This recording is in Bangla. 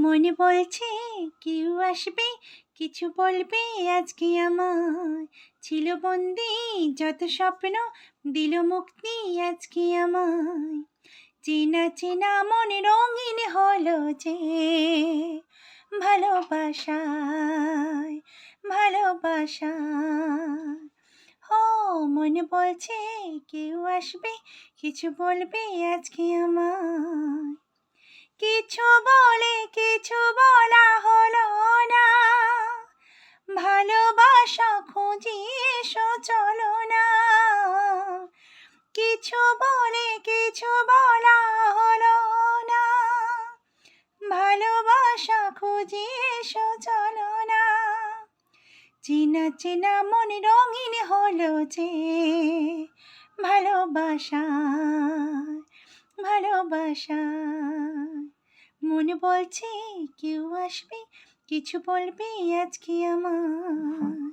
মনে বলছে কেউ আসবে, কিছু বলবে আজকে আমায়। ছিল বন্দি যত স্বপ্ন, দিল মুক্তি আজকে আমায়। চেনা চেনা মনে রঙিন হলো যে ভালোবাসায়, ভালোবাসায়। ও মনে বলছে কেউ আসবে, কিছু বলবে আজকে আমায়। কিছু বলে কিছু বলা হলো না, ভালোবাসা খুঁজি এসো চলো না। কিছু বলে কিছু বলা হলো না, ভালোবাসা খুঁজি এসো চলো না। চেনা চেনা মনে রঙিন হলো যে ভালোবাসা, ভালোবাসা। মনে বলছে কেউ আসবে, কিছু বলবে আজকে আমায়।